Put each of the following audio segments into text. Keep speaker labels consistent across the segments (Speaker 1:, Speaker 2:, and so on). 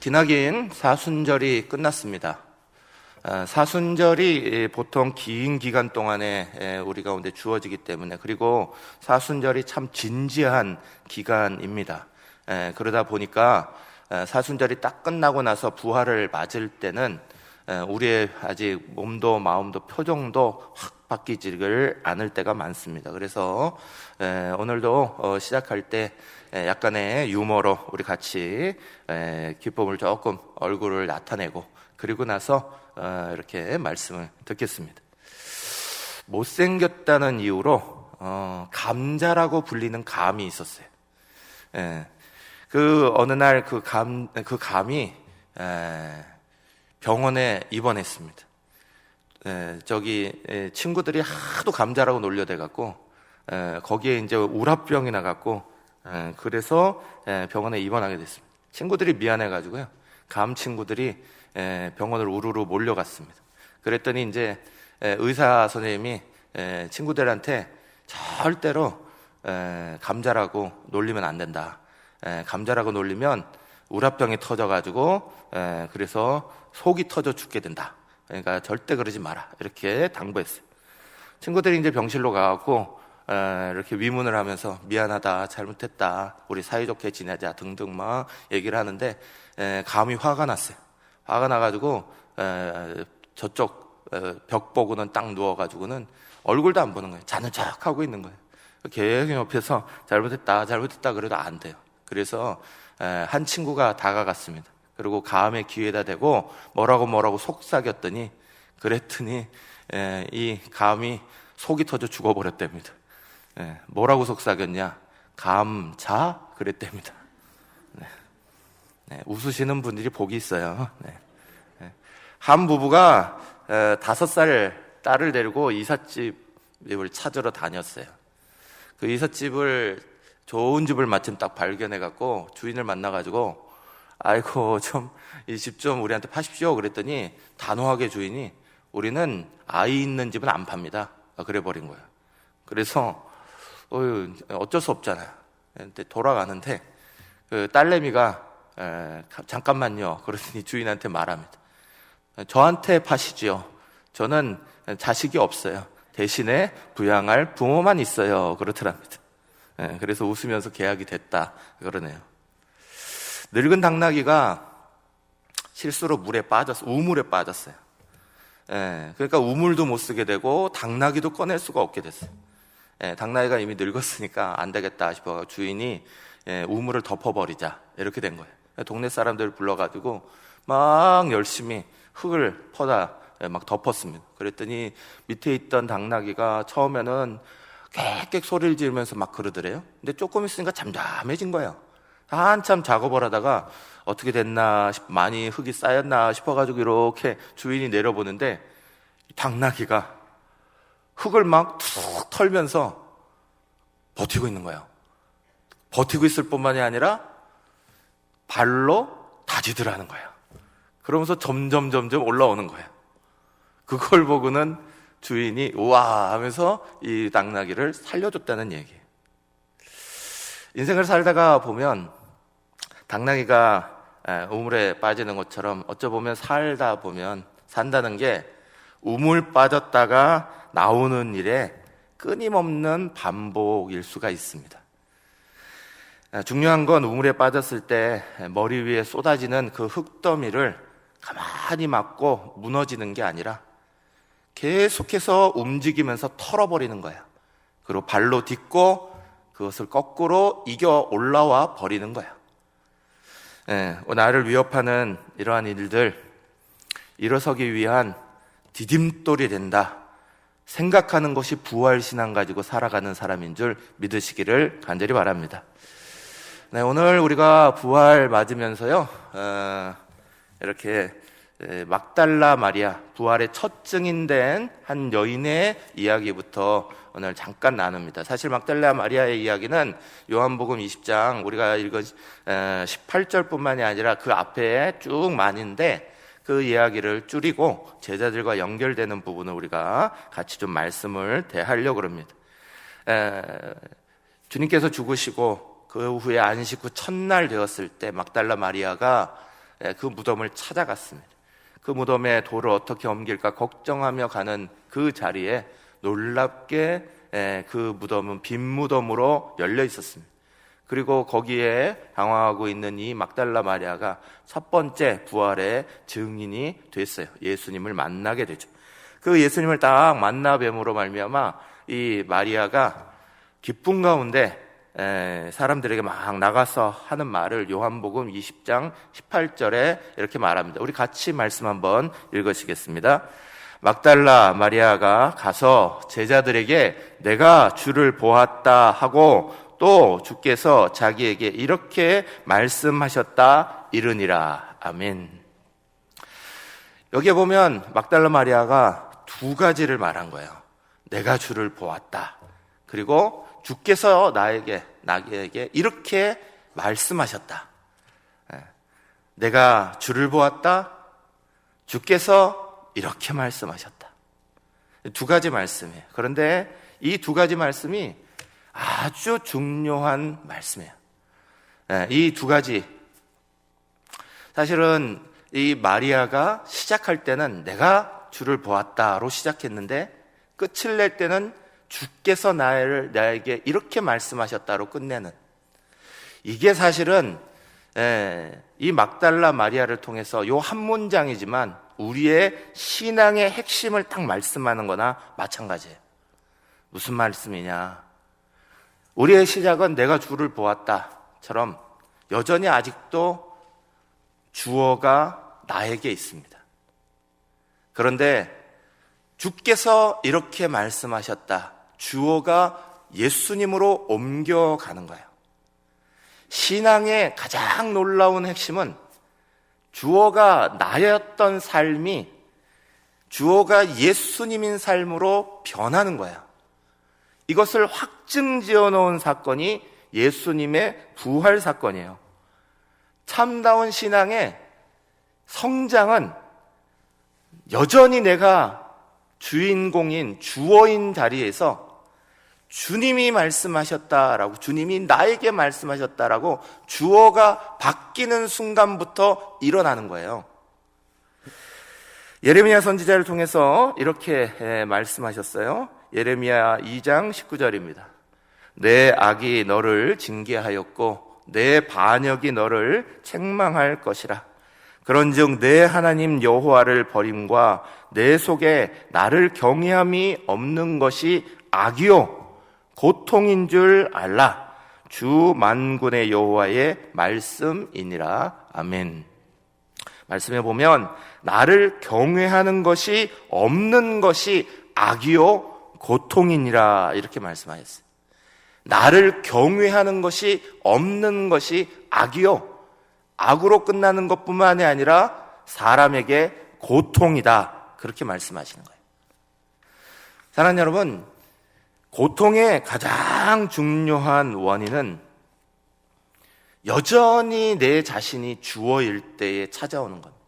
Speaker 1: 기나긴 사순절이 끝났습니다. 사순절이 보통 긴 기간 동안에 우리 가운데 주어지기 때문에, 그리고 사순절이 참 진지한 기간입니다. 그러다 보니까 사순절이 딱 끝나고 나서 부활을 맞을 때는 우리의 아직 몸도 마음도 표정도 확 바뀌지를 않을 때가 많습니다. 그래서 오늘도 시작할 때 약간의 유머로 우리 같이 기쁨을 조금 얼굴을 나타내고, 그리고 나서 이렇게 말씀을 듣겠습니다. 못생겼다는 이유로 감자라고 불리는 감이 있었어요. 그 어느 날 그 감이 병원에 입원했습니다. 친구들이 하도 감자라고 놀려대갖고 거기에 이제 우라병이 나갖고 그래서 병원에 입원하게 됐습니다. 친구들이 미안해가지고요, 감 친구들이 병원을 우르르 몰려갔습니다. 그랬더니 이제 의사 선생님이 친구들한테 절대로 감자라고 놀리면 안 된다. 감자라고 놀리면 우라병이 터져가지고 그래서 속이 터져 죽게 된다. 그러니까 절대 그러지 마라, 이렇게 당부했어요. 친구들이 이제 병실로 가갖고 이렇게 위문을 하면서 미안하다, 잘못했다, 우리 사이좋게 지내자 등등 막 얘기를 하는데 감이 화가 났어요. 화가 나가지고 저쪽 벽 보고는 딱 누워가지고는 얼굴도 안 보는 거예요. 자는 척 하고 있는 거예요. 계속 옆에서 잘못했다 그래도 안 돼요. 그래서 한 친구가 다가갔습니다. 그리고 감의 귀에다 대고 뭐라고 속삭였더니, 그랬더니 이 감이 속이 터져 죽어버렸답니다. 뭐라고 속삭였냐? 감자? 그랬답니다. 웃으시는 분들이 복이 있어요. 한 부부가 5살 딸을 데리고 이삿집을 찾으러 다녔어요. 그 이삿집을, 좋은 집을 마침 딱 발견해갖고 주인을 만나가지고, 아이고 좀 이 집 좀 우리한테 파십시오 그랬더니 단호하게 주인이, 우리는 아이 있는 집은 안 팝니다, 그래 버린 거예요. 그래서 어쩔 수 없잖아요. 근데 돌아가는데 그 딸내미가 잠깐만요 그러더니 주인한테 말합니다. 저한테 파시지요. 저는 자식이 없어요. 대신에 부양할 부모만 있어요, 그렇더랍니다. 그래서 웃으면서 계약이 됐다 그러네요. 늙은 당나귀가 실수로 우물에 빠졌어요. 그러니까 우물도 못 쓰게 되고 당나귀도 꺼낼 수가 없게 됐어요. 당나귀가 이미 늙었으니까 안 되겠다 싶어 주인이 우물을 덮어버리자, 이렇게 된 거예요. 동네 사람들을 불러가지고 막 열심히 흙을 퍼다 막 덮었습니다. 그랬더니 밑에 있던 당나귀가 처음에는 꽥꽥 소리를 지르면서 막 그러더래요. 근데 조금 있으니까 잠잠해진 거예요. 한참 작업을 하다가 어떻게 됐나, 많이 흙이 쌓였나 싶어가지고 이렇게 주인이 내려보는데 당나귀가 흙을 막 툭 털면서 버티고 있는 거예요. 버티고 있을 뿐만이 아니라 발로 다지더라는 거예요. 그러면서 점점 올라오는 거예요. 그걸 보고는 주인이 우와 하면서 이 당나귀를 살려줬다는 얘기예요. 인생을 살다가 보면 당나귀가 우물에 빠지는 것처럼 어쩌보면 살다 보면 산다는 게 우물 빠졌다가 나오는 일에 끊임없는 반복일 수가 있습니다. 중요한 건 우물에 빠졌을 때 머리 위에 쏟아지는 그 흙더미를 가만히 맞고 무너지는 게 아니라 계속해서 움직이면서 털어버리는 거야. 그리고 발로 딛고 그것을 거꾸로 이겨 올라와 버리는 거야. 나를 위협하는 이러한 일들, 일어서기 위한 디딤돌이 된다 생각하는 것이 부활신앙 가지고 살아가는 사람인 줄 믿으시기를 간절히 바랍니다. 오늘 우리가 부활 맞으면서요, 이렇게 막달라 마리아, 부활의 첫 증인된 한 여인의 이야기부터 오늘 잠깐 나눕니다. 사실 막달라 마리아의 이야기는 요한복음 20장 우리가 읽은 18절뿐만이 아니라 그 앞에 쭉 많은데, 그 이야기를 줄이고 제자들과 연결되는 부분을 우리가 같이 좀 말씀을 대하려고 합니다. 주님께서 죽으시고 그 후에 안식 후 첫날 되었을 때 막달라 마리아가 그 무덤을 찾아갔습니다. 그 무덤에 돌을 어떻게 옮길까 걱정하며 가는 그 자리에 놀랍게 그 무덤은 빈 무덤으로 열려 있었습니다. 그리고 거기에 당황하고 있는 이 막달라 마리아가 첫 번째 부활의 증인이 됐어요. 예수님을 만나게 되죠. 그 예수님을 딱 만나 뵈므로 말미암아 이 마리아가 기쁨 가운데 사람들에게 막 나가서 하는 말을 요한복음 20장 18절에 이렇게 말합니다. 우리 같이 말씀 한번 읽으시겠습니다. 막달라 마리아가 가서 제자들에게 내가 주를 보았다 하고 또 주께서 자기에게 이렇게 말씀하셨다 이르니라. 아멘. 여기에 보면 막달라 마리아가 두 가지를 말한 거예요. 내가 주를 보았다. 그리고 주께서 나에게 이렇게 말씀하셨다. 내가 주를 보았다. 주께서 이렇게 말씀하셨다. 두 가지 말씀이에요. 그런데 이 두 가지 말씀이 아주 중요한 말씀이에요. 이 두 가지, 사실은 이 마리아가 시작할 때는 내가 주를 보았다로 시작했는데 끝을 낼 때는 주께서 나에게 이렇게 말씀하셨다로 끝내는, 이게 사실은 이 막달라 마리아를 통해서 요 한 문장이지만 우리의 신앙의 핵심을 딱 말씀하는 거나 마찬가지예요. 무슨 말씀이냐? 우리의 시작은 내가 주를 보았다처럼 여전히 아직도 주어가 나에게 있습니다. 그런데 주께서 이렇게 말씀하셨다. 주어가 예수님으로 옮겨가는 거예요. 신앙의 가장 놀라운 핵심은 주어가 나였던 삶이 주어가 예수님인 삶으로 변하는 거예요. 이것을 확증지어 놓은 사건이 예수님의 부활 사건이에요. 참다운 신앙의 성장은 여전히 내가 주인공인 주어인 자리에서 주님이 말씀하셨다라고, 주님이 나에게 말씀하셨다라고 주어가 바뀌는 순간부터 일어나는 거예요. 예레미야 선지자를 통해서 이렇게 말씀하셨어요. 예레미야 2장 19절입니다. 내 악이 너를 징계하였고 내 반역이 너를 책망할 것이라. 그런즉 내 하나님 여호와를 버림과 내 속에 나를 경외함이 없는 것이 악이요 고통인 줄 알라. 주 만군의 여호와의 말씀이니라. 아멘. 말씀해 보면 나를 경외하는 것이 없는 것이 악이요 고통이니라 이렇게 말씀하셨어요. 나를 경외하는 것이 없는 것이 악이요, 악으로 끝나는 것뿐만이 아니라 사람에게 고통이다, 그렇게 말씀하시는 거예요. 사랑하는 여러분, 고통의 가장 중요한 원인은 여전히 내 자신이 주어일 때에 찾아오는 겁니다.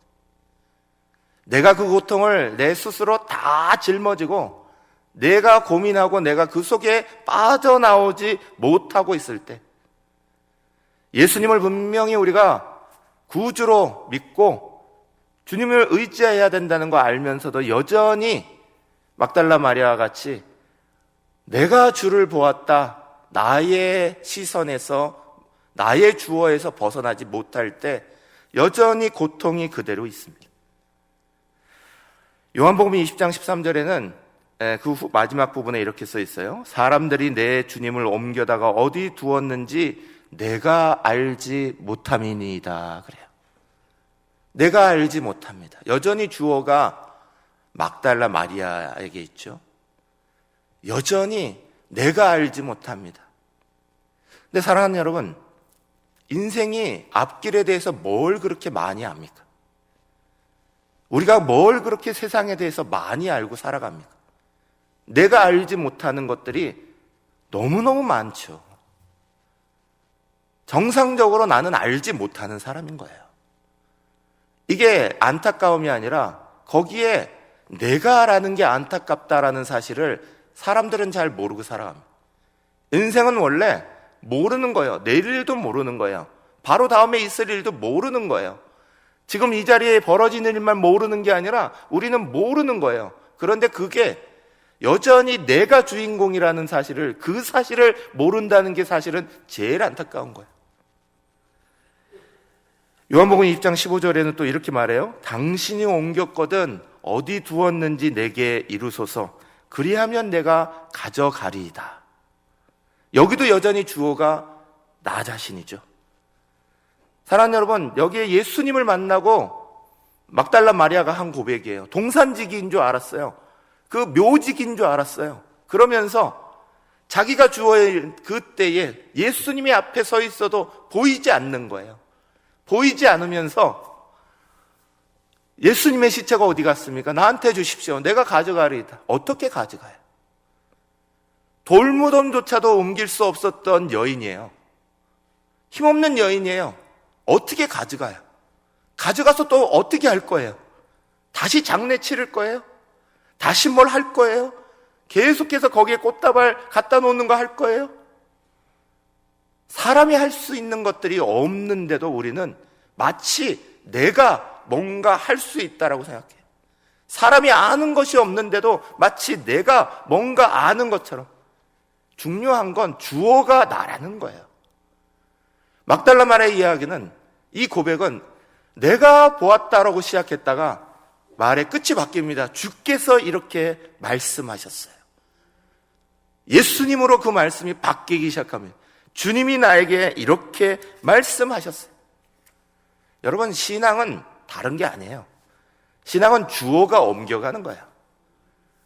Speaker 1: 내가 그 고통을 내 스스로 다 짊어지고 내가 고민하고 내가 그 속에 빠져나오지 못하고 있을 때, 예수님을 분명히 우리가 구주로 믿고 주님을 의지해야 된다는 거 알면서도 여전히 막달라 마리아와 같이 내가 주를 보았다, 나의 시선에서 나의 주어에서 벗어나지 못할 때 여전히 고통이 그대로 있습니다. 요한복음 20장 13절에는 그 마지막 부분에 이렇게 써 있어요. 사람들이 내 주님을 옮겨다가 어디 두었는지 내가 알지 못함이니이다. 그래요. 내가 알지 못합니다. 여전히 주어가 막달라 마리아에게 있죠. 여전히 내가 알지 못합니다. 근데 사랑하는 여러분, 인생이 앞길에 대해서 뭘 그렇게 많이 압니까? 우리가 뭘 그렇게 세상에 대해서 많이 알고 살아갑니까? 내가 알지 못하는 것들이 너무너무 많죠. 정상적으로 나는 알지 못하는 사람인 거예요. 이게 안타까움이 아니라 거기에 내가라는 게 안타깝다라는 사실을 사람들은 잘 모르고 살아갑니다. 인생은 원래 모르는 거예요. 내일 일도 모르는 거예요. 바로 다음에 있을 일도 모르는 거예요. 지금 이 자리에 벌어지는 일만 모르는 게 아니라 우리는 모르는 거예요. 그런데 그게 여전히 내가 주인공이라는 사실을, 그 사실을 모른다는 게 사실은 제일 안타까운 거예요. 요한복음 2장 15절에는 또 이렇게 말해요. 당신이 옮겼거든 어디 두었는지 내게 이루소서. 그리하면 내가 가져가리이다. 여기도 여전히 주어가 나 자신이죠. 사랑하는 여러분, 여기에 예수님을 만나고 막달라 마리아가 한 고백이에요. 동산지기인 줄 알았어요. 그 묘지기인 줄 알았어요. 그러면서 자기가 주어의 그때에 예수님이 앞에 서 있어도 보이지 않는 거예요. 보이지 않으면서 예수님의 시체가 어디 갔습니까? 나한테 주십시오. 내가 가져가리이다. 어떻게 가져가요? 돌무덤조차도 옮길 수 없었던 여인이에요. 힘없는 여인이에요. 어떻게 가져가요? 가져가서 또 어떻게 할 거예요? 다시 장례 치를 거예요? 다시 뭘 할 거예요? 계속해서 거기에 꽃다발 갖다 놓는 거 할 거예요? 사람이 할 수 있는 것들이 없는데도 우리는 마치 내가 뭔가 할 수 있다라고 생각해요. 사람이 아는 것이 없는데도 마치 내가 뭔가 아는 것처럼. 중요한 건 주어가 나라는 거예요. 막달라 마리아의 이야기는, 이 고백은 내가 보았다라고 시작했다가 말의 끝이 바뀝니다. 주께서 이렇게 말씀하셨어요. 예수님으로 그 말씀이 바뀌기 시작합니다. 주님이 나에게 이렇게 말씀하셨어요. 여러분, 신앙은 다른 게 아니에요. 신앙은 주어가 옮겨가는 거예요.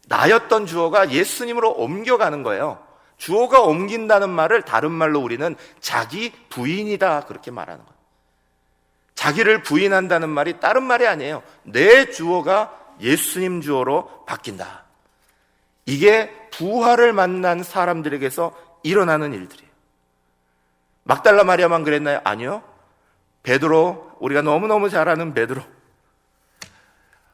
Speaker 1: 나였던 주어가 예수님으로 옮겨가는 거예요. 주어가 옮긴다는 말을 다른 말로 우리는 자기 부인이다 그렇게 말하는 거예요. 자기를 부인한다는 말이 다른 말이 아니에요. 내 주어가 예수님 주어로 바뀐다. 이게 부활을 만난 사람들에게서 일어나는 일들이에요. 막달라 마리아만 그랬나요? 아니요. 베드로, 우리가 너무너무 잘 아는 베드로.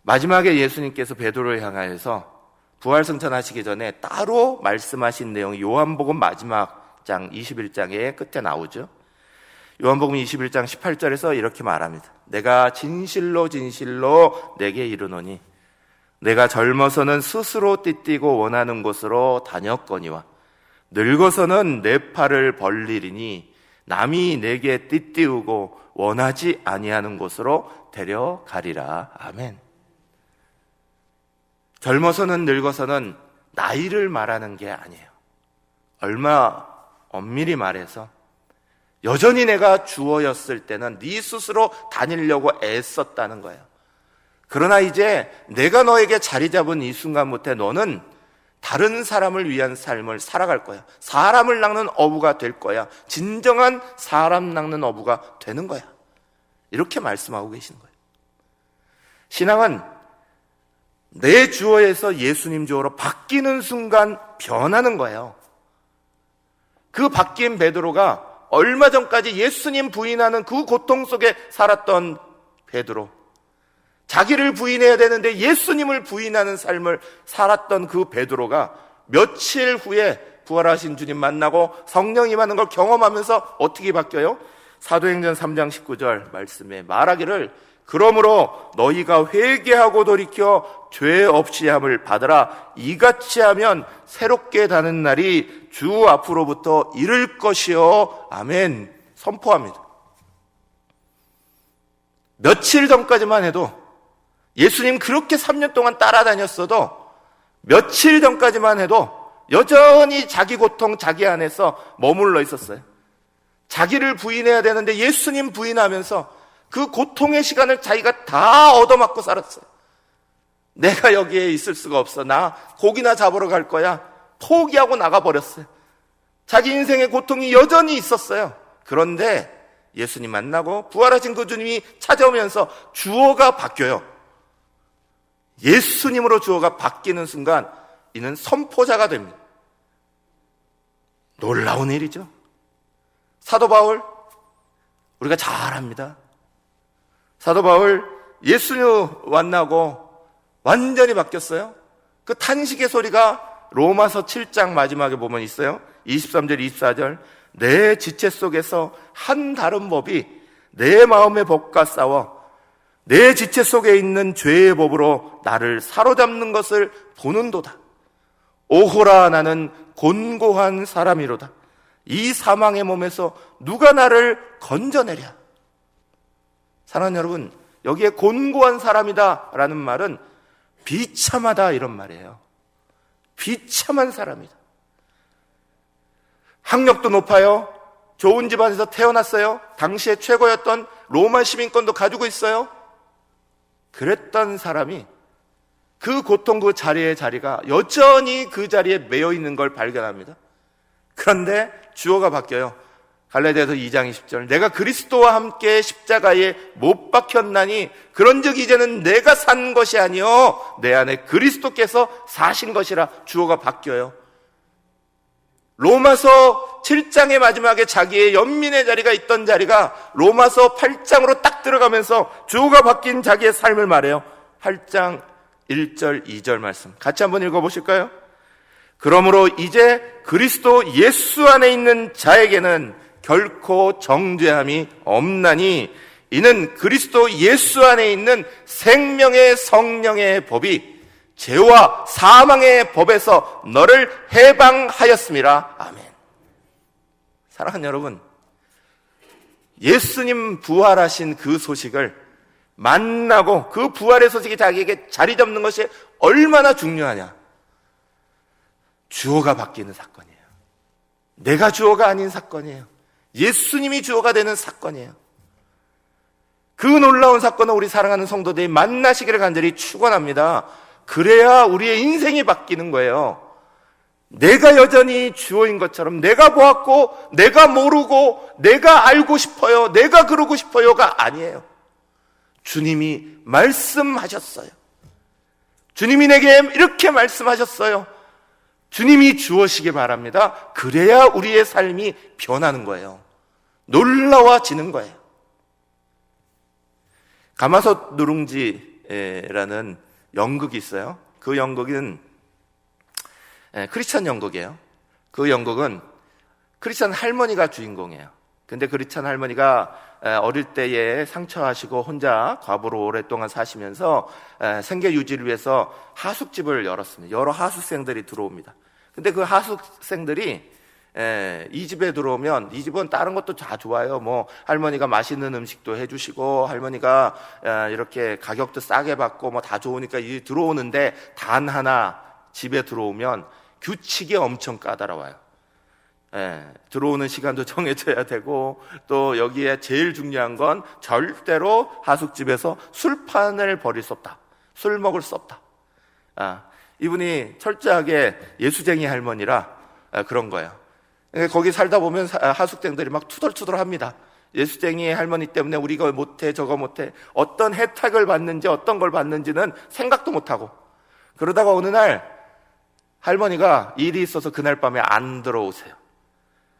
Speaker 1: 마지막에 예수님께서 베드로를 향하여서 부활 승천하시기 전에 따로 말씀하신 내용이 요한복음 마지막 장 21장의 끝에 나오죠. 요한복음 21장 18절에서 이렇게 말합니다. 내가 진실로 진실로 내게 이르노니 내가 젊어서는 스스로 띠띠고 원하는 곳으로 다녔거니와 늙어서는 내 팔을 벌리리니 남이 내게 띠띠우고 원하지 아니하는 곳으로 데려가리라. 아멘. 젊어서는 늙어서는 나이를 말하는 게 아니에요. 얼마 엄밀히 말해서 여전히 내가 주어였을 때는 네 스스로 다니려고 애썼다는 거예요. 그러나 이제 내가 너에게 자리 잡은 이 순간부터 너는 다른 사람을 위한 삶을 살아갈 거야. 사람을 낚는 어부가 될 거야. 진정한 사람 낚는 어부가 되는 거야. 이렇게 말씀하고 계시는 거예요. 신앙은 내 주어에서 예수님 주어로 바뀌는 순간 변하는 거예요. 그 바뀐 베드로가 얼마 전까지 예수님 부인하는 그 고통 속에 살았던 베드로, 자기를 부인해야 되는데 예수님을 부인하는 삶을 살았던 그 베드로가 며칠 후에 부활하신 주님 만나고 성령 임하는 걸 경험하면서 어떻게 바뀌어요? 사도행전 3장 19절 말씀에 말하기를 그러므로 너희가 회개하고 돌이켜 죄 없이 함을 받으라. 이같이 하면 새롭게 다는 날이 주 앞으로부터 이를 것이요. 아멘. 선포합니다. 며칠 전까지만 해도 예수님 그렇게 3년 동안 따라다녔어도 며칠 전까지만 해도 여전히 자기 고통 자기 안에서 머물러 있었어요. 자기를 부인해야 되는데 예수님 부인하면서 그 고통의 시간을 자기가 다 얻어맞고 살았어요. 내가 여기에 있을 수가 없어. 나 고기나 잡으러 갈 거야. 포기하고 나가버렸어요. 자기 인생의 고통이 여전히 있었어요. 그런데 예수님 만나고 부활하신 그 주님이 찾아오면서 주어가 바뀌어요. 예수님으로 주어가 바뀌는 순간 이는 선포자가 됩니다. 놀라운 일이죠. 사도 바울 우리가 잘 압니다. 사도 바울 예수님 만나고 완전히 바뀌었어요. 그 탄식의 소리가 로마서 7장 마지막에 보면 있어요. 23절 24절 내 지체 속에서 한 다른 법이 내 마음의 법과 싸워 내 지체 속에 있는 죄의 법으로 나를 사로잡는 것을 보는도다. 오호라, 나는 곤고한 사람이로다. 이 사망의 몸에서 누가 나를 건져내랴. 사랑하는 여러분, 여기에 곤고한 사람이다 라는 말은 비참하다 이런 말이에요. 비참한 사람이다. 학력도 높아요. 좋은 집안에서 태어났어요. 당시에 최고였던 로마 시민권도 가지고 있어요. 그랬던 사람이 그 고통 그 자리가 여전히 그 자리에 매여 있는 걸 발견합니다. 그런데 주어가 바뀌어요. 갈라디아서 2장 20절, 내가 그리스도와 함께 십자가에 못 박혔나니 그런즉 이제는 내가 산 것이 아니요 내 안에 그리스도께서 사신 것이라. 주어가 바뀌어요. 로마서 7장의 마지막에 자기의 연민의 자리가 있던 자리가 로마서 8장으로 딱 들어가면서 주어가 바뀐 자기의 삶을 말해요. 8장 1절 2절 말씀 같이 한번 읽어보실까요? 그러므로 이제 그리스도 예수 안에 있는 자에게는 결코 정죄함이 없나니 이는 그리스도 예수 안에 있는 생명의 성령의 법이 죄와 사망의 법에서 너를 해방하였음이라. 아멘. 사랑하는 여러분, 예수님 부활하신 그 소식을 만나고 그 부활의 소식이 자기에게 자리 잡는 것이 얼마나 중요하냐. 주어가 바뀌는 사건이에요. 내가 주어가 아닌 사건이에요. 예수님이 주어가 되는 사건이에요. 그 놀라운 사건을 우리 사랑하는 성도들이 만나시기를 간절히 축원합니다. 그래야 우리의 인생이 바뀌는 거예요. 내가 여전히 주어인 것처럼 내가 보았고 내가 모르고 내가 알고 싶어요, 내가 그러고 싶어요가 아니에요. 주님이 말씀하셨어요. 주님이 내게 이렇게 말씀하셨어요. 주님이 주어시기 바랍니다. 그래야 우리의 삶이 변하는 거예요. 놀라워지는 거예요. 가마솥 누룽지라는 연극이 있어요. 그 연극은 크리스천 연극이에요. 그 연극은 크리스천 할머니가 주인공이에요. 근데 크리스천 할머니가 어릴 때에 상처하시고 혼자 과부로 오랫동안 사시면서 생계 유지를 위해서 하숙집을 열었습니다. 여러 하숙생들이 들어옵니다. 근데 그 하숙생들이 이 집에 들어오면, 이 집은 다른 것도 다 좋아요. 뭐 할머니가 맛있는 음식도 해주시고 할머니가 이렇게 가격도 싸게 받고 뭐 다 좋으니까 이 들어오는데 단 하나, 집에 들어오면 규칙이 엄청 까다로워요. 들어오는 시간도 정해져야 되고, 또 여기에 제일 중요한 건 절대로 하숙집에서 술판을 벌일 수 없다. 술 먹을 수 없다. 이분이 철저하게 예수쟁이 할머니라 그런 거예요. 거기 살다 보면 하숙생들이 막 투덜투덜합니다. 예수쟁이 할머니 때문에 우리가 못해 저거 못해, 어떤 혜택을 받는지 어떤 걸 받는지는 생각도 못하고, 그러다가 어느 날 할머니가 일이 있어서 그날 밤에 안 들어오세요.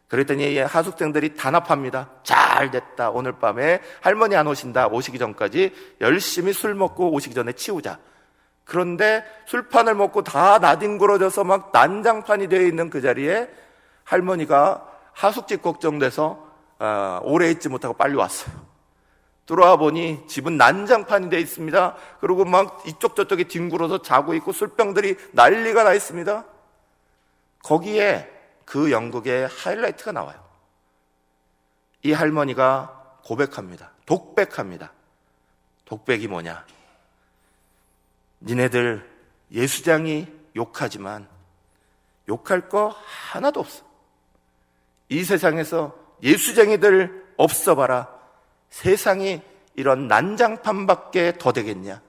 Speaker 1: 그랬더니 하숙생들이 단합합니다. 잘 됐다, 오늘 밤에 할머니 안 오신다. 오시기 전까지 열심히 술 먹고 오시기 전에 치우자. 그런데 술판을 먹고 다 나뒹굴어져서 막 난장판이 되어 있는 그 자리에 할머니가 하숙집 걱정돼서 오래 있지 못하고 빨리 왔어요. 들어와 보니 집은 난장판이 되어 있습니다. 그리고 막 이쪽 저쪽에 뒹굴어서 자고 있고 술병들이 난리가 나 있습니다. 거기에 그 연극의 하이라이트가 나와요. 이 할머니가 고백합니다. 독백합니다. 독백이 뭐냐? 니네들 예수장이 욕하지만 욕할 거 하나도 없어. 이 세상에서 예수쟁이들 없어봐라. 세상이 이런 난장판밖에 더 되겠냐?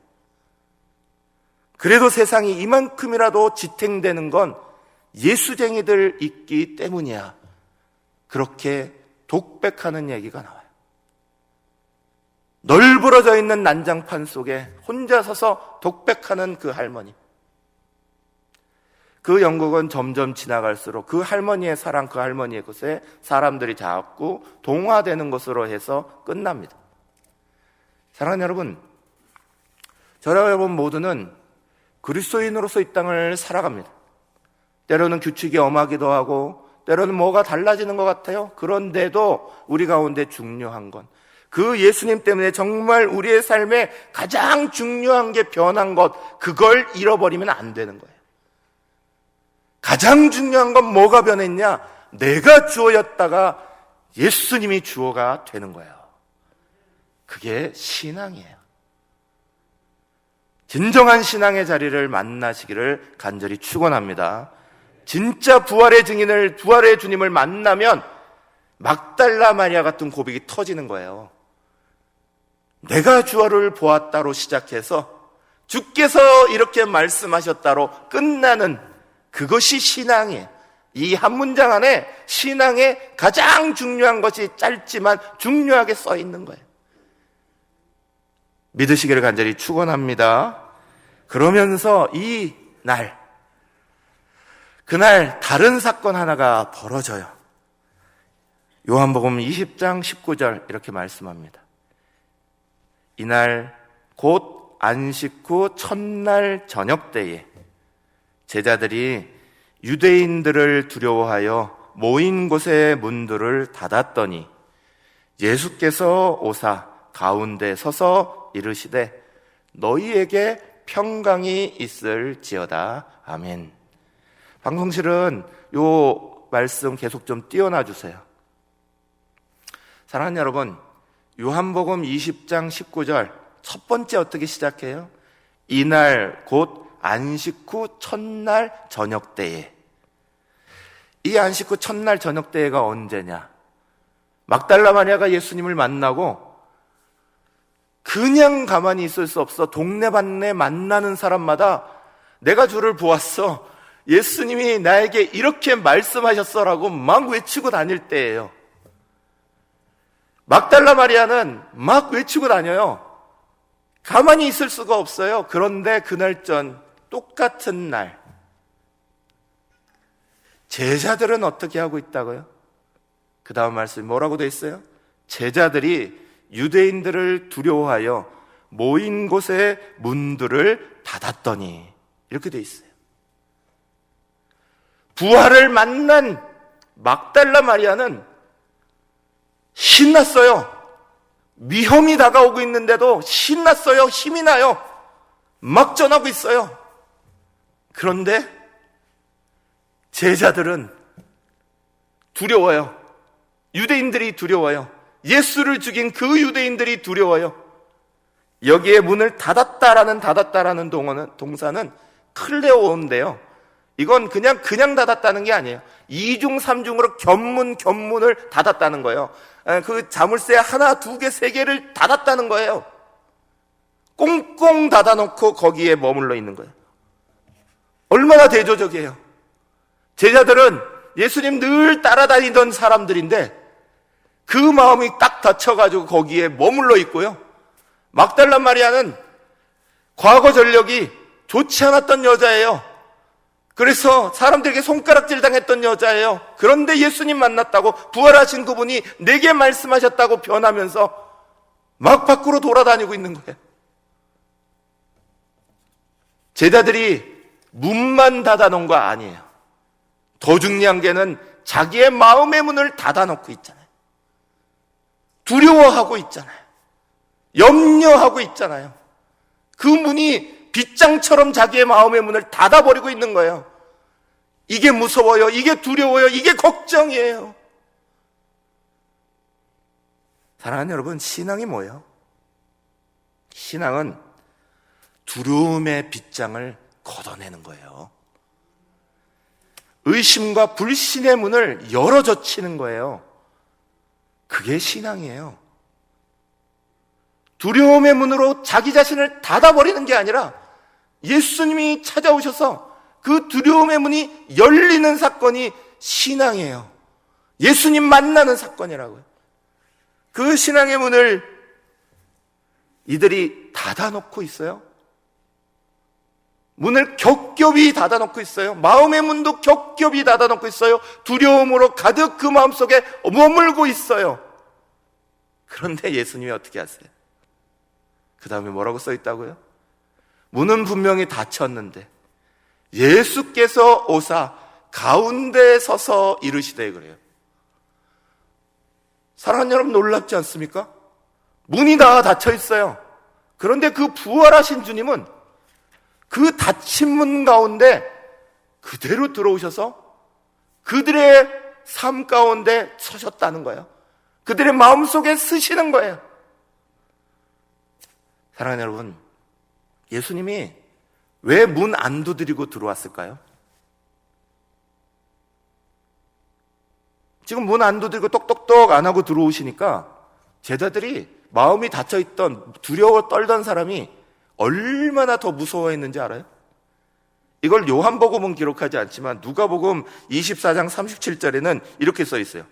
Speaker 1: 그래도 세상이 이만큼이라도 지탱되는 건 예수쟁이들 있기 때문이야. 그렇게 독백하는 얘기가 나와요. 널브러져 있는 난장판 속에 혼자 서서 독백하는 그 할머니. 그 연극은 점점 지나갈수록 그 할머니의 사랑, 그 할머니의 것에 사람들이 자꾸 동화되는 것으로 해서 끝납니다. 사랑하는 여러분, 저와 여러분 모두는 그리스도인으로서 이 땅을 살아갑니다. 때로는 규칙이 엄하기도 하고 때로는 뭐가 달라지는 것 같아요. 그런데도 우리 가운데 중요한 건 그 예수님 때문에 정말 우리의 삶에 가장 중요한 게 변한 것, 그걸 잃어버리면 안 되는 거예요. 가장 중요한 건 뭐가 변했냐? 내가 주어였다가 예수님이 주어가 되는 거예요. 그게 신앙이에요. 진정한 신앙의 자리를 만나시기를 간절히 축원합니다. 진짜 부활의 증인을, 부활의 주님을 만나면 막달라 마리아 같은 고백이 터지는 거예요. 내가 주를 보았다로 시작해서 주께서 이렇게 말씀하셨다로 끝나는 그것이 신앙이에요. 이 한 문장 안에 신앙의 가장 중요한 것이 짧지만 중요하게 써 있는 거예요. 믿으시기를 간절히 축원합니다. 그러면서 그날 다른 사건 하나가 벌어져요. 요한복음 20장 19절 이렇게 말씀합니다. 이날 곧 안식 후 첫날 저녁 때에 제자들이 유대인들을 두려워하여 모인 곳의 문들을 닫았더니 예수께서 오사 가운데 서서 이르시되 너희에게 평강이 있을지어다. 아멘. 방송실은 요 말씀 계속 좀 띄워놔 주세요. 사랑하는 여러분, 요한복음 20장 19절 첫 번째 어떻게 시작해요? 이날 곧 안식 후 첫날 저녁 때에. 이 안식 후 첫날 저녁 때가 언제냐? 막달라 마리아가 예수님을 만나고 그냥 가만히 있을 수 없어. 동네방네 만나는 사람마다 내가 주를 보았어, 예수님이 나에게 이렇게 말씀하셨어라고 막 외치고 다닐 때예요. 막달라 마리아는 막 외치고 다녀요. 가만히 있을 수가 없어요. 그런데 그날 전 똑같은 날 제자들은 어떻게 하고 있다고요? 그 다음 말씀이 뭐라고 돼 있어요? 제자들이 유대인들을 두려워하여 모인 곳의 문들을 닫았더니, 이렇게 돼 있어요. 부활을 만난 막달라 마리아는 신났어요. 위험이 다가오고 있는데도 신났어요. 힘이 나요. 막 전하고 있어요. 그런데 제자들은 두려워요. 유대인들이 두려워요. 예수를 죽인 그 유대인들이 두려워요. 여기에 문을 닫았다라는 동사는 클레오인데요. 이건 그냥 닫았다는 게 아니에요. 2중 3중으로 견문을 닫았다는 거예요. 그 자물쇠 하나, 두 개, 세 개를 닫았다는 거예요. 꽁꽁 닫아놓고 거기에 머물러 있는 거예요. 얼마나 대조적이에요. 제자들은 예수님 늘 따라다니던 사람들인데 그 마음이 딱 닫혀가지고 거기에 머물러 있고요. 막달라 마리아는 과거 전력이 좋지 않았던 여자예요. 그래서 사람들에게 손가락질 당했던 여자예요. 그런데 예수님 만났다고, 부활하신 그분이 내게 말씀하셨다고 변하면서 막 밖으로 돌아다니고 있는 거예요. 제자들이 문만 닫아놓은 거 아니에요. 더 중요한 게는 자기의 마음의 문을 닫아놓고 있잖아요. 두려워하고 있잖아요. 염려하고 있잖아요. 그 문이 빗장처럼 자기의 마음의 문을 닫아버리고 있는 거예요. 이게 무서워요. 이게 두려워요. 이게 걱정이에요. 사랑하는 여러분, 신앙이 뭐예요? 신앙은 두려움의 빗장을 걷어내는 거예요. 의심과 불신의 문을 열어젖히는 거예요. 그게 신앙이에요. 두려움의 문으로 자기 자신을 닫아버리는 게 아니라 예수님이 찾아오셔서 그 두려움의 문이 열리는 사건이 신앙이에요. 예수님 만나는 사건이라고요. 그 신앙의 문을 이들이 닫아놓고 있어요. 문을 겹겹이 닫아놓고 있어요. 마음의 문도 겹겹이 닫아놓고 있어요. 두려움으로 가득 그 마음속에 머물고 있어요. 그런데 예수님이 어떻게 하세요? 그 다음에 뭐라고 써 있다고요? 문은 분명히 닫혔는데 예수께서 오사 가운데 서서 이르시되, 그래요. 사랑하는 여러분, 놀랍지 않습니까? 문이 다 닫혀 있어요. 그런데 그 부활하신 주님은 그 닫힌 문 가운데 그대로 들어오셔서 그들의 삶 가운데 서셨다는 거예요. 그들의 마음속에 쓰시는 거예요. 사랑하는 여러분, 예수님이 왜 문 안 두드리고 들어왔을까요? 지금 문 안 두드리고 똑똑똑 안 하고 들어오시니까 제자들이 마음이 닫혀있던, 두려워 떨던 사람이 얼마나 더 무서워했는지 알아요? 이걸 요한복음은 기록하지 않지만 누가복음 24장 37절에는 이렇게 써 있어요.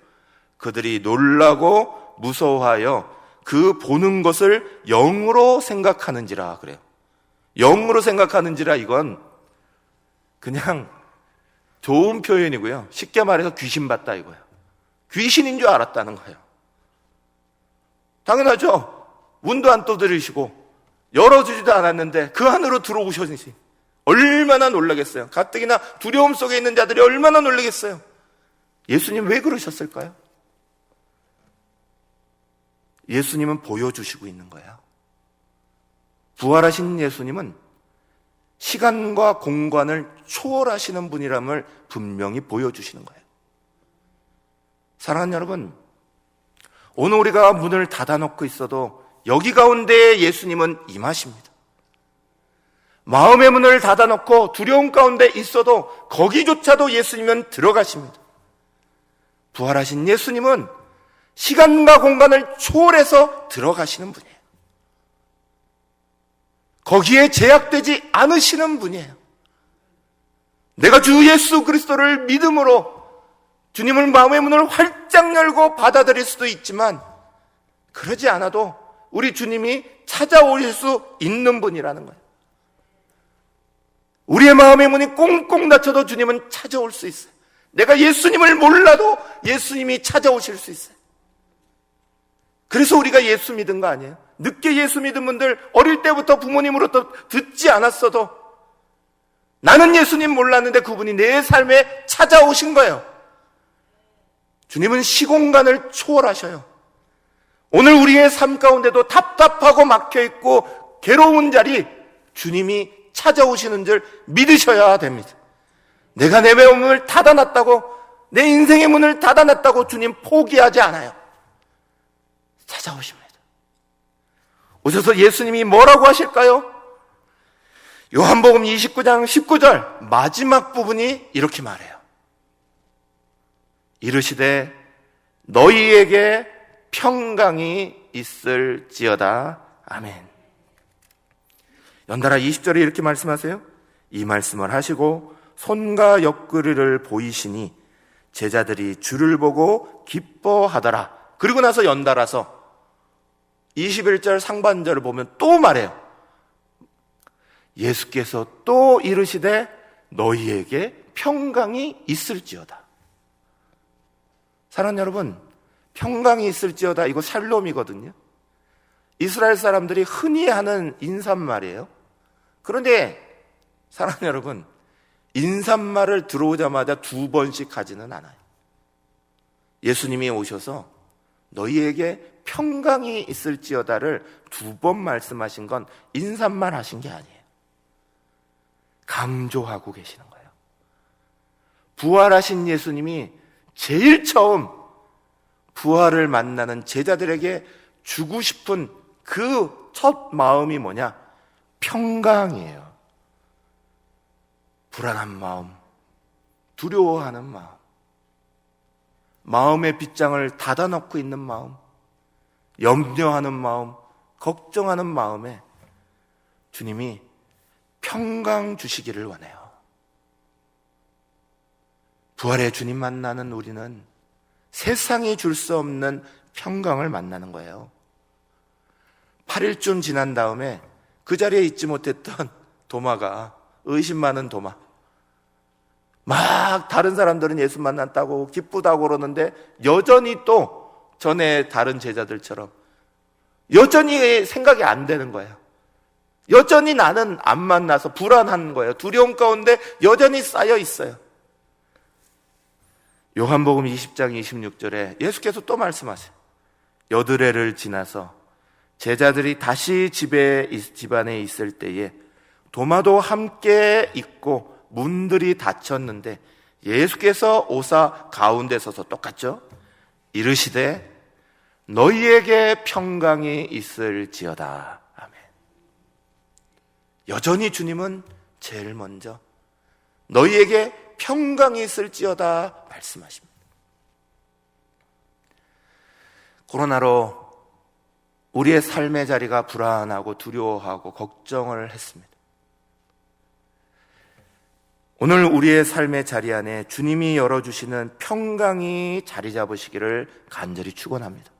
Speaker 1: 그들이 놀라고 무서워하여 그 보는 것을 영으로 생각하는지라. 그래요. 영으로 생각하는지라, 이건 그냥 좋은 표현이고요. 쉽게 말해서 귀신 봤다 이거예요. 귀신인 줄 알았다는 거예요. 당연하죠. 문도 안 두드리시고 열어주지도 않았는데 그 안으로 들어오셨으니 얼마나 놀라겠어요. 가뜩이나 두려움 속에 있는 자들이 얼마나 놀라겠어요. 예수님 왜 그러셨을까요? 예수님은 보여주시고 있는 거예요. 부활하신 예수님은 시간과 공간을 초월하시는 분이람을 분명히 보여주시는 거예요. 사랑하는 여러분, 오늘 우리가 문을 닫아놓고 있어도 여기 가운데 예수님은 임하십니다. 마음의 문을 닫아놓고 두려움 가운데 있어도 거기조차도 예수님은 들어가십니다. 부활하신 예수님은 시간과 공간을 초월해서 들어가시는 분이에요. 거기에 제약되지 않으시는 분이에요. 내가 주 예수 그리스도를 믿음으로 주님을 마음의 문을 활짝 열고 받아들일 수도 있지만 그러지 않아도 우리 주님이 찾아오실 수 있는 분이라는 거예요. 우리의 마음의 문이 꽁꽁 닫혀도 주님은 찾아올 수 있어요. 내가 예수님을 몰라도 예수님이 찾아오실 수 있어요. 그래서 우리가 예수 믿은 거 아니에요? 늦게 예수 믿은 분들, 어릴 때부터 부모님으로부터 듣지 않았어도 나는 예수님 몰랐는데 그분이 내 삶에 찾아오신 거예요. 주님은 시공간을 초월하셔요. 오늘 우리의 삶 가운데도 답답하고 막혀있고 괴로운 자리, 주님이 찾아오시는 줄 믿으셔야 됩니다. 내가 내 문을 닫아놨다고, 내 인생의 문을 닫아놨다고 주님 포기하지 않아요. 찾아오십니다. 오셔서 예수님이 뭐라고 하실까요? 요한복음 29장 19절 마지막 부분이 이렇게 말해요. 이르시되 너희에게 평강이 있을지어다. 아멘. 연달아 20절에 이렇게 말씀하세요. 이 말씀을 하시고 손과 옆구리를 보이시니 제자들이 주를 보고 기뻐하더라. 그리고 나서 연달아서 21절 상반절을 보면 또 말해요. 예수께서 또 이르시되 너희에게 평강이 있을지어다. 사랑하는 여러분, 평강이 있을지어다, 이거 샬롬이거든요. 이스라엘 사람들이 흔히 하는 인사말이에요. 그런데 사랑하는 여러분, 인사말을 들어오자마자 2번씩 하지는 않아요. 예수님이 오셔서 너희에게 평강이 있을지어다를 2번 말씀하신 건 인사말 하신 게 아니에요. 강조하고 계시는 거예요. 부활하신 예수님이 제일 처음 부활을 만나는 제자들에게 주고 싶은 그 첫 마음이 뭐냐? 평강이에요. 불안한 마음, 두려워하는 마음, 마음의 빗장을 닫아놓고 있는 마음, 염려하는 마음, 걱정하는 마음에 주님이 평강 주시기를 원해요. 부활의 주님 만나는 우리는 세상이 줄 수 없는 평강을 만나는 거예요. 8일쯤 지난 다음에 그 자리에 있지 못했던 도마가, 의심 많은 도마, 막 다른 사람들은 예수 만났다고 기쁘다고 그러는데 여전히 또 전에 다른 제자들처럼 여전히 생각이 안 되는 거예요. 여전히 나는 안 만나서 불안한 거예요. 두려움 가운데 여전히 쌓여 있어요. 요한복음 20장 26절에 예수께서 또 말씀하세요. 여드레를 지나서 제자들이 다시 집안에 있을 때에 도마도 함께 있고 문들이 닫혔는데 예수께서 오사 가운데 서서 똑같죠? 이르시되 너희에게 평강이 있을지어다. 아멘. 여전히 주님은 제일 먼저 너희에게 평강이 있을지어다 말씀하십니다. 코로나로 우리의 삶의 자리가 불안하고 두려워하고 걱정을 했습니다. 오늘 우리의 삶의 자리 안에 주님이 열어주시는 평강이 자리 잡으시기를 간절히 축원합니다.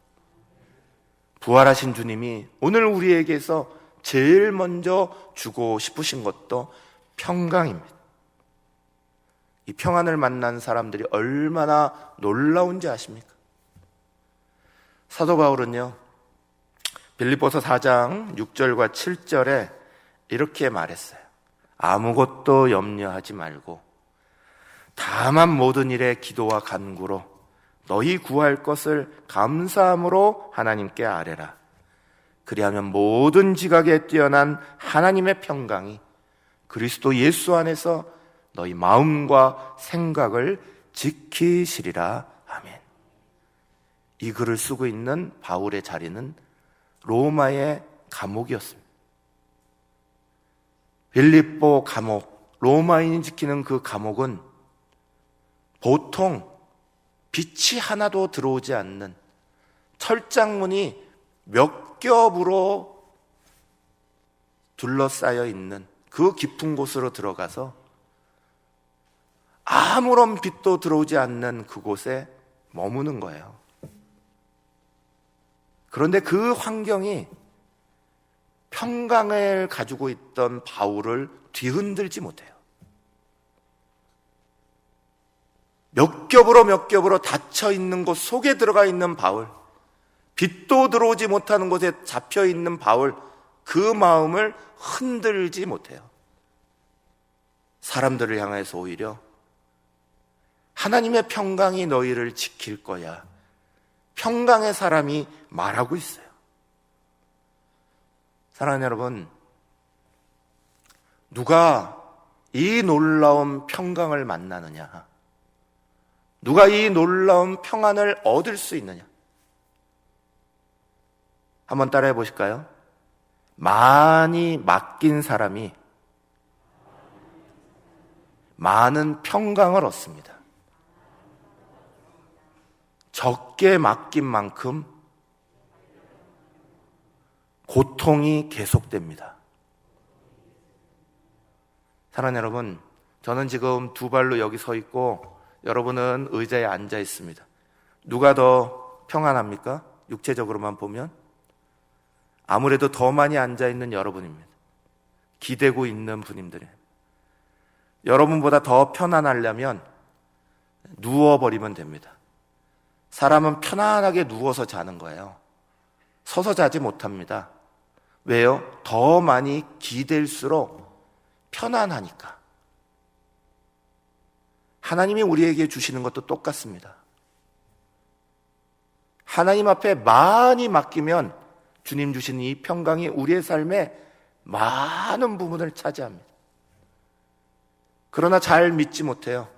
Speaker 1: 부활하신 주님이 오늘 우리에게서 제일 먼저 주고 싶으신 것도 평강입니다. 이 평안을 만난 사람들이 얼마나 놀라운지 아십니까? 사도 바울은요, 빌립보서 4장 6절과 7절에 이렇게 말했어요. 아무것도 염려하지 말고 다만 모든 일에 기도와 간구로 너희 구할 것을 감사함으로 하나님께 아뢰라. 그리하면 모든 지각에 뛰어난 하나님의 평강이 그리스도 예수 안에서 너희 마음과 생각을 지키시리라. 아멘. 이 글을 쓰고 있는 바울의 자리는 로마의 감옥이었습니다. 빌립보 감옥, 로마인이 지키는 그 감옥은 보통 빛이 하나도 들어오지 않는 철장문이 몇 겹으로 둘러싸여 있는 그 깊은 곳으로 들어가서 아무런 빛도 들어오지 않는 그곳에 머무는 거예요. 그런데 그 환경이 평강을 가지고 있던 바울을 뒤흔들지 못해요. 몇 겹으로 닫혀 있는 곳 속에 들어가 있는 바울, 빛도 들어오지 못하는 곳에 잡혀 있는 바울, 그 마음을 흔들지 못해요. 사람들을 향해서 오히려 하나님의 평강이 너희를 지킬 거야, 평강의 사람이 말하고 있어요. 사랑하는 여러분, 누가 이 놀라운 평강을 만나느냐, 누가 이 놀라운 평안을 얻을 수 있느냐, 한번 따라해 보실까요? 많이 맡긴 사람이 많은 평강을 얻습니다. 적게 맡긴 만큼 고통이 계속됩니다. 사랑하는 여러분, 저는 지금 두 발로 여기 서 있고 여러분은 의자에 앉아 있습니다. 누가 더 평안합니까? 육체적으로만 보면 아무래도 더 많이 앉아 있는 여러분입니다. 기대고 있는 분들이에요. 여러분보다 더 편안하려면 누워버리면 됩니다. 사람은 편안하게 누워서 자는 거예요. 서서 자지 못합니다. 왜요? 더 많이 기댈수록 편안하니까. 하나님이 우리에게 주시는 것도 똑같습니다. 하나님 앞에 많이 맡기면 주님 주신 이 평강이 우리의 삶에 많은 부분을 차지합니다. 그러나 잘 믿지 못해요.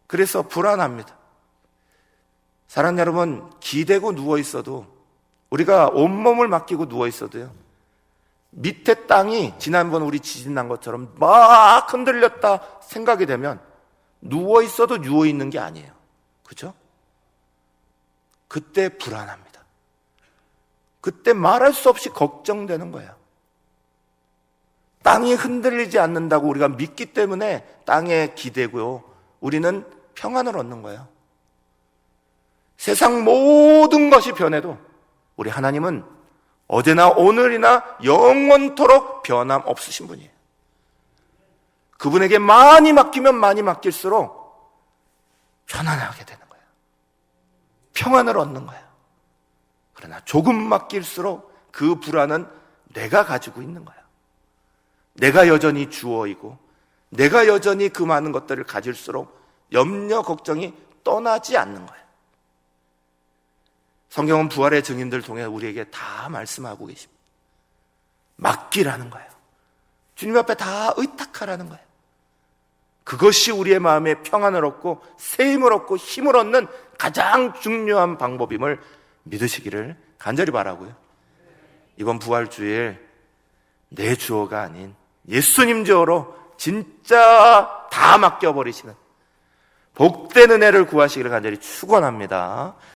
Speaker 1: 그래서 불안합니다. 사랑하는 여러분, 기대고 누워있어도, 우리가 온몸을 맡기고 누워있어도요, 밑에 땅이 지난번 우리 지진 난 것처럼 막 흔들렸다 생각이 되면 누워있어도 누워있는 게 아니에요. 그죠? 그때 불안합니다. 그때 말할 수 없이 걱정되는 거예요. 땅이 흔들리지 않는다고 우리가 믿기 때문에 땅에 기대고요, 우리는 평안을 얻는 거예요. 세상 모든 것이 변해도 우리 하나님은 어제나 오늘이나 영원토록 변함없으신 분이에요. 그분에게 많이 맡기면 많이 맡길수록 편안하게 되는 거예요. 평안을 얻는 거예요. 그러나 조금 맡길수록 그 불안은 내가 가지고 있는 거예요. 내가 여전히 주어이고 내가 여전히 그 많은 것들을 가질수록 염려, 걱정이 떠나지 않는 거예요. 성경은 부활의 증인들 통해 우리에게 다 말씀하고 계십니다. 맡기라는 거예요. 주님 앞에 다 의탁하라는 거예요. 그것이 우리의 마음에 평안을 얻고 새 힘을 얻고 힘을 얻는 가장 중요한 방법임을 믿으시기를 간절히 바라고요. 이번 부활주일 내 주어가 아닌 예수님 주어로 진짜 다 맡겨버리시는 복된 은혜를 구하시기를 간절히 축원합니다.